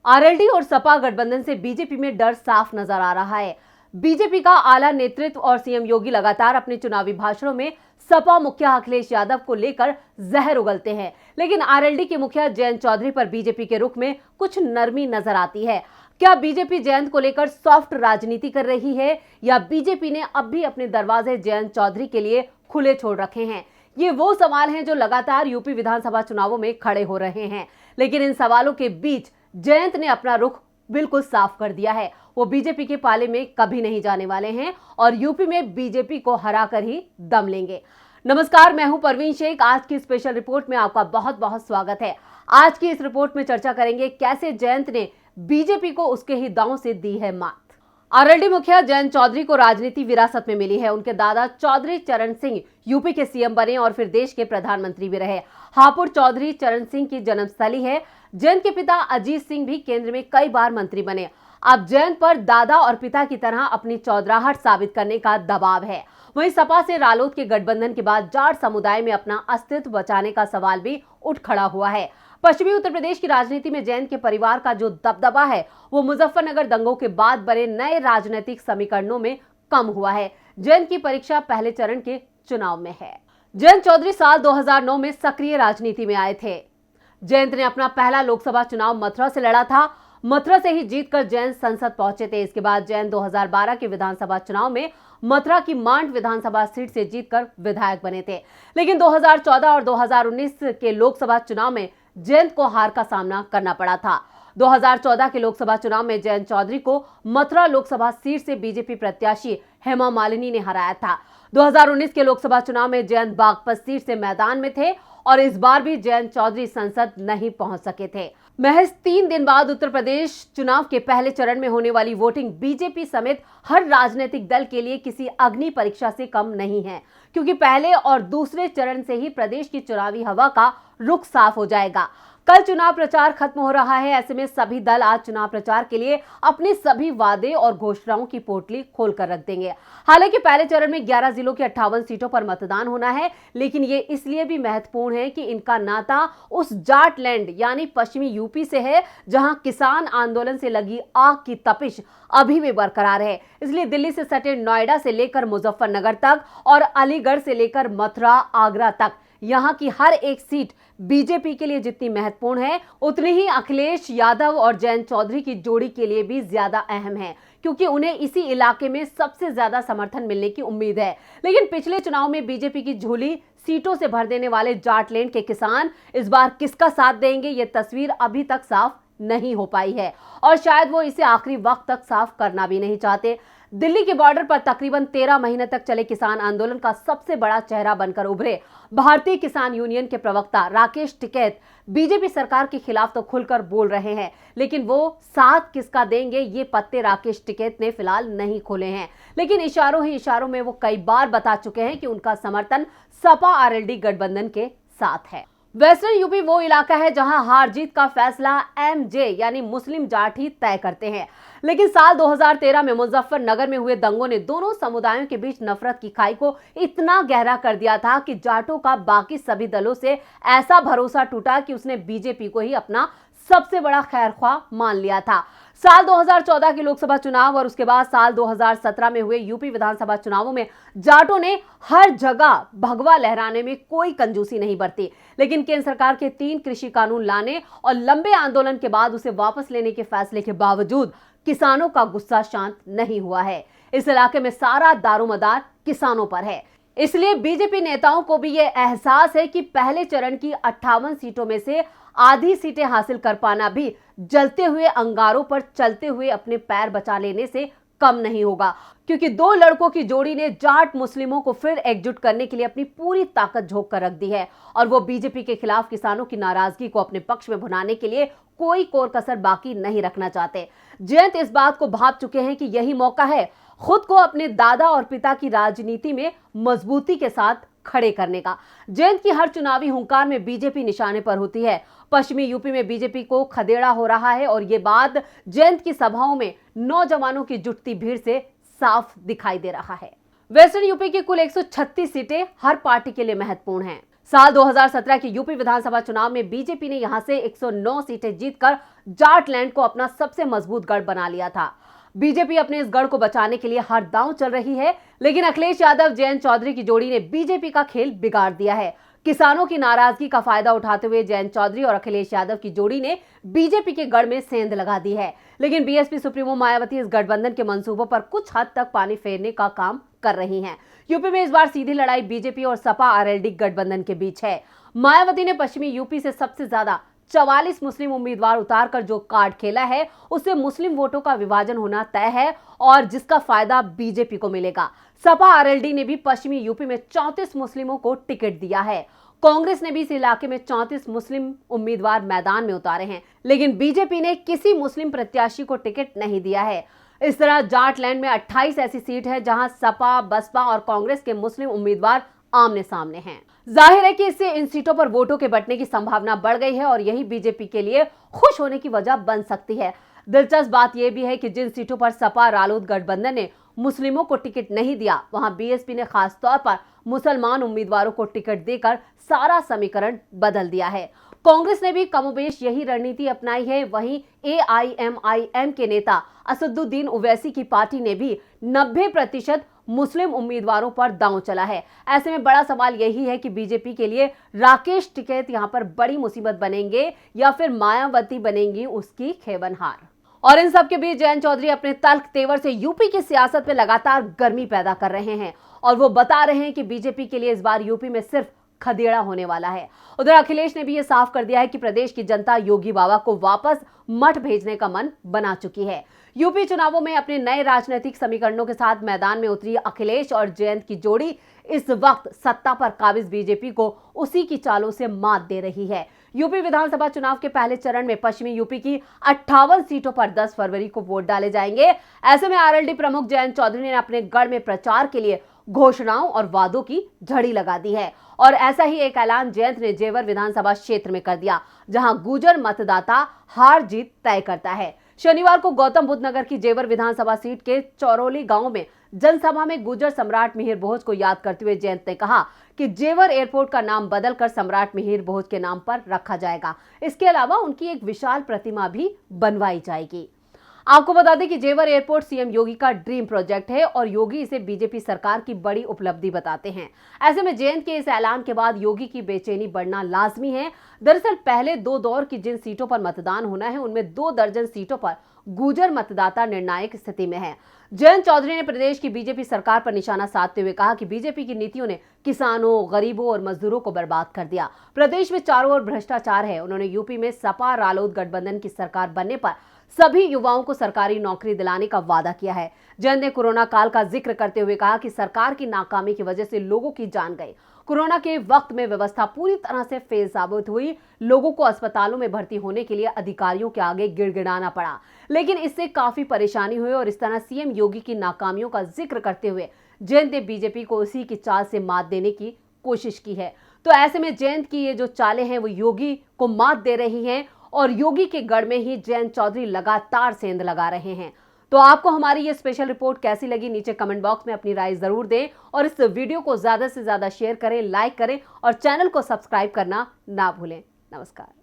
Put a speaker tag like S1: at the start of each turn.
S1: RLD और सपा गठबंधन से बीजेपी में डर साफ नजर आ रहा है। बीजेपी का आला नेतृत्व और सीएम योगी लगातार अपने चुनावी भाषणों में सपा मुखिया अखिलेश यादव को लेकर जहर उगलते हैं, लेकिन आरएलडी के मुखिया जयंत चौधरी पर बीजेपी के रुख में कुछ नरमी नजर आती है। क्या बीजेपी जयंत को लेकर सॉफ्ट राजनीति कर रही है या बीजेपी ने अब भी अपने दरवाजे जयंत चौधरी के लिए खुले छोड़ रखे हैं? ये वो सवाल हैं जो लगातार यूपी विधानसभा चुनावों में खड़े हो रहे हैं, लेकिन इन सवालों के बीच जयंत ने अपना रुख बिल्कुल साफ कर दिया है। वो बीजेपी के पाले में कभी नहीं जाने वाले हैं और यूपी में बीजेपी को हराकर ही दम लेंगे। नमस्कार, मैं हूं परवीन शेख। आज की स्पेशल रिपोर्ट में आपका बहुत बहुत स्वागत है। आज की इस रिपोर्ट में चर्चा करेंगे कैसे जयंत ने बीजेपी को उसके ही दांव से दी है मात। आरएलडी मुखिया जयंत चौधरी को राजनीति विरासत में मिली है। उनके दादा चौधरी चरण सिंह यूपी के सीएम बने और फिर देश के प्रधानमंत्री भी रहे। हापुड़ चौधरी चरण सिंह की जन्मस्थली है। जयंत के पिता अजीत सिंह भी केंद्र में कई बार मंत्री बने। अब जयंत पर दादा और पिता की तरह अपनी चौधराहट साबित करने का दबाव है। वहीं सपा से रालोद के गठबंधन के बाद जाट समुदाय में अपना अस्तित्व बचाने का सवाल भी उठ खड़ा हुआ है। पश्चिमी उत्तर प्रदेश की राजनीति में जयंत के परिवार का जो दबदबा है वो मुजफ्फरनगर दंगों के बाद बने नए राजनीतिक समीकरणों में कम हुआ है। जयंत की परीक्षा पहले चरण के चुनाव में है। जयंत चौधरी साल 2009 में सक्रिय राजनीति में आए थे। जयंत ने अपना पहला लोकसभा चुनाव मथुरा से लड़ा था। मथुरा से ही जीतकर जयंत संसद पहुंचे थे। इसके बाद जयंत 2012 के विधानसभा चुनाव में मथुरा की मांड विधानसभा सीट से जीतकर विधायक बने थे, लेकिन 2014 और 2019 के लोकसभा चुनाव में जयंत को हार का सामना करना पड़ा था। 2014 के लोकसभा चुनाव में जयंत चौधरी को मथुरा लोकसभा सीट से बीजेपी प्रत्याशी हेमा मालिनी ने हराया था। 2019 के लोकसभा चुनाव में जयंत बागपत सीट से मैदान में थे और इस बार भी जयंत चौधरी संसद नहीं पहुंच सके थे। महज 3 दिन बाद उत्तर प्रदेश चुनाव के पहले चरण में होने वाली वोटिंग बीजेपी समेत हर राजनीतिक दल के लिए किसी अग्नि परीक्षा से कम नहीं है, क्योंकि पहले और दूसरे चरण से ही प्रदेश की चुनावी हवा का रुख साफ हो जाएगा। कल चुनाव प्रचार खत्म हो रहा है। ऐसे में सभी दल आज चुनाव प्रचार के लिए अपने सभी वादे और घोषणाओं की पोटली खोलकर रख देंगे। हालांकि पहले चरण में 11 जिलों की 58 सीटों पर मतदान होना है, लेकिन ये इसलिए भी महत्वपूर्ण है कि इनका नाता उस जाट लैंड यानी पश्चिमी यूपी से है जहां किसान आंदोलन से लगी आग की तपिश अभी भी बरकरार है। इसलिए दिल्ली से सटे नोएडा से लेकर मुजफ्फरनगर तक और अलीगढ़ से लेकर मथुरा आगरा तक यहां की हर एक सीट बीजेपी के लिए जितनी महत्वपूर्ण है, उतनी ही अखिलेश यादव और जयंत चौधरी की जोड़ी के लिए भी ज्यादा अहम है, क्योंकि उन्हें इसी इलाके में सबसे ज्यादा समर्थन मिलने की उम्मीद है। लेकिन पिछले चुनाव में बीजेपी की झोली सीटों से भर देने वाले जाटलैंड के किसान इस बार किसका साथ देंगे, ये तस्वीर अभी तक साफ नहीं हो पाई है और शायद वो इसे आखिरी वक्त तक साफ करना भी नहीं चाहते। दिल्ली के बॉर्डर पर तकरीबन 13 महीने तक चले किसान आंदोलन का सबसे बड़ा चेहरा बनकर उभरे भारतीय किसान यूनियन के प्रवक्ता राकेश टिकैत बीजेपी सरकार के खिलाफ तो खुलकर बोल रहे हैं, लेकिन वो साथ किसका देंगे ये पत्ते राकेश टिकैत ने फिलहाल नहीं खोले हैं। लेकिन इशारों ही इशारों में वो कई बार बता चुके हैं कि उनका समर्थन सपा आरएलडी गठबंधन के साथ है। वेस्टर्न यूपी वो इलाका है जहां हार जीत का फैसला एमजे यानी मुस्लिम जाट ही तय करते हैं, लेकिन साल 2013 में मुजफ्फरनगर में हुए दंगों ने दोनों समुदायों के बीच नफरत की खाई को इतना गहरा कर दिया था कि जाटों का बाकी सभी दलों से ऐसा भरोसा टूटा कि उसने बीजेपी को ही अपना सबसे बड़ा खैरख्वाह मान लिया था। साल 2014 के लोकसभा चुनाव और उसके बाद साल 2017 में हुए यूपी विधानसभा चुनावों में जाटों ने हर जगह भगवा लहराने में कोई कंजूसी नहीं बरती, लेकिन केंद्र सरकार के 3 कृषि कानून लाने और लंबे आंदोलन के बाद उसे वापस लेने के फैसले के बावजूद किसानों का गुस्सा शांत नहीं हुआ है। इस इलाके में सारा दारोमदार किसानों पर है। इसलिए बीजेपी नेताओं को भी यह एहसास है कि पहले चरण की 58 सीटों में से आधी सीटें हासिल कर पाना भी जलते हुए अंगारों पर चलते हुए अपने पैर बचा लेने से कम नहीं होगा, क्योंकि 2 लड़कों की जोड़ी ने जाट मुस्लिमों को फिर एकजुट करने के लिए अपनी पूरी ताकत झोंक कर रख दी है और वो बीजेपी के खिलाफ किसानों की नाराजगी को अपने पक्ष में भुनाने के लिए कोई कोर कसर बाकी नहीं रखना चाहते। जयंत इस बात को भांप चुके हैं कि यही मौका है खुद को अपने दादा और पिता की राजनीति में मजबूती के साथ खड़े करने का। जयंत की हर चुनावी हुंकार में बीजेपी निशाने पर होती है। पश्चिमी यूपी में बीजेपी को खदेड़ा हो रहा है और ये बात जयंत की सभाओं में नौजवानों की जुटती भीड़ से साफ दिखाई दे रहा है। वेस्टर्न यूपी की कुल 136 सीटें हर पार्टी के लिए महत्वपूर्ण हैं। साल 2017 के यूपी विधानसभा चुनाव में बीजेपी ने यहां से 109 सीटें जीतकर जाटलैंड को अपना सबसे मजबूत गढ़ बना लिया था। बीजेपी अपने इस गढ़ को बचाने के लिए हर दांव चल रही है, लेकिन अखिलेश यादव जयंत चौधरी की जोड़ी ने बीजेपी का खेल बिगाड़ दिया है। किसानों की नाराजगी का फायदा उठाते हुए जयंत चौधरी और अखिलेश यादव की जोड़ी ने बीजेपी के गढ़ में सेंध लगा दी है, लेकिन बीएसपी सुप्रीमो मायावती इस गठबंधन के मंसूबों पर कुछ हद तक पानी फेरने का काम कर रही हैं। यूपी में इस बार सीधी लड़ाई बीजेपी और सपा आरएलडी गठबंधन के बीच है। मायावती ने पश्चिमी यूपी से सबसे ज्यादा 44 मुस्लिम उम्मीदवार उतारकर जो कार्ड खेला है, उससे मुस्लिम वोटों का विभाजन होना तय है और जिसका फायदा बीजेपी को मिलेगा। सपा आरएलडी ने भी पश्चिमी यूपी में 34 मुस्लिमों को टिकट दिया है। कांग्रेस ने भी इस इलाके में 34 मुस्लिम उम्मीदवार मैदान में उतारे हैं, लेकिन बीजेपी ने किसी मुस्लिम प्रत्याशी को टिकट नहीं दिया है। इस तरह जाटलैंड में 28 ऐसी सीट है जहां सपा, बसपा और कांग्रेस के मुस्लिम उम्मीदवार आमने सामने हैं। जाहिर है कि इससे इन सीटों पर वोटों के बंटने की संभावना बढ़ गई है और यही बीजेपी के लिए खुश होने की वजह बन सकती है। दिलचस्प बात यह भी है कि जिन सीटों पर सपा रालोद गठबंधन ने मुस्लिमों को टिकट नहीं दिया, वहां बीएसपी ने खास तौर पर मुसलमान उम्मीदवारों को टिकट देकर सारा समीकरण बदल दिया है। कांग्रेस ने भी कमोबेश यही रणनीति अपनाई है। वहीं एआईएमआईएम के नेता असदुद्दीन ओवैसी की पार्टी ने भी 90% मुस्लिम उम्मीदवारों पर दांव चला है। ऐसे में बड़ा सवाल यही है कि बीजेपी के लिए राकेश टिकैत यहां पर बड़ी मुसीबत बनेंगे या फिर मायावती बनेंगी उसकी खेवनहार। और इन सब के बीच जयंत चौधरी अपने तल्ख तेवर से यूपी की सियासत में लगातार गर्मी पैदा कर रहे हैं और वो बता रहे हैं कि बीजेपी के लिए इस बार यूपी में सिर्फ खदेड़ा होने वाला है। उधर अखिलेश ने भी ये साफ कर दिया है कि प्रदेश की जनता योगी बाबा को वापस मठ भेजने का मन बना चुकी है। यूपी चुनावों में अपने नए राजनीतिक समीकरणों के साथ मैदान में उतरी अखिलेश और जयंत की जोड़ी इस वक्त सत्ता पर काबिज बीजेपी को उसी की चालों से मात दे रही है। यूपी विधानसभा चुनाव के पहले चरण में पश्चिमी यूपी की 58 सीटों पर 10 फरवरी को वोट डाले जाएंगे। ऐसे में आरएलडी प्रमुख जयंत चौधरी ने अपने गढ़ में प्रचार के लिए घोषणाओं और वादों की झड़ी लगा दी है और ऐसा ही एक ऐलान जयंत ने जेवर विधानसभा क्षेत्र में कर दिया, जहां गुर्जर मतदाता हार जीत तय करता है। शनिवार को गौतम बुद्ध नगर की जेवर विधानसभा सीट के चौरोली गांव में जनसभा में गुर्जर सम्राट मिहिर भोज को याद करते हुए जयंत ने कहा कि जेवर एयरपोर्ट का नाम बदलकर सम्राट मिहिर भोज के नाम पर रखा जाएगा। इसके अलावा उनकी एक विशाल प्रतिमा भी बनवाई जाएगी। आपको बता दें कि जेवर एयरपोर्ट सीएम योगी का ड्रीम प्रोजेक्ट है और योगी इसे बीजेपी सरकार की बड़ी उपलब्धि बताते हैं। ऐसे में जयंत के इस ऐलान के बाद योगी की बेचैनी बढ़ना लाजमी है। दरअसल पहले 2 दौर की जिन सीटों पर मतदान होना है, उनमें 2 दर्जन सीटों पर गुर्जर मतदाता निर्णायक स्थिति में है। जयंत चौधरी ने प्रदेश की बीजेपी सरकार पर निशाना साधते हुए कहा कि बीजेपी की नीतियों ने किसानों, गरीबों और मजदूरों को बर्बाद कर दिया। प्रदेश में चारों ओर भ्रष्टाचार है। उन्होंने यूपी में सपा रालोद गठबंधन की सरकार बनने पर सभी युवाओं को सरकारी नौकरी दिलाने का वादा किया है। जयंत ने कोरोना काल का जिक्र करते हुए कहा कि सरकार की नाकामी की वजह से लोगों की जान गई। कोरोना के वक्त में व्यवस्था पूरी तरह से फेल साबित हुई। लोगों को अस्पतालों में भर्ती होने के लिए अधिकारियों के आगे गिड़गिड़ाना पड़ा, लेकिन इससे काफी परेशानी हुई और इस तरह सीएम योगी की नाकामियों का जिक्र करते हुए जयंत ने बीजेपी को उसी की चाल से मात देने की कोशिश की है। तो ऐसे में जयंत की ये जो चालें हैं वो योगी को मात दे रही हैं और योगी के गढ़ में ही जयंत चौधरी लगातार सेंध लगा रहे हैं। तो आपको हमारी ये स्पेशल रिपोर्ट कैसी लगी, नीचे कमेंट बॉक्स में अपनी राय जरूर दें और इस वीडियो को ज्यादा से ज्यादा शेयर करें, लाइक करें और चैनल को सब्सक्राइब करना ना भूलें। नमस्कार।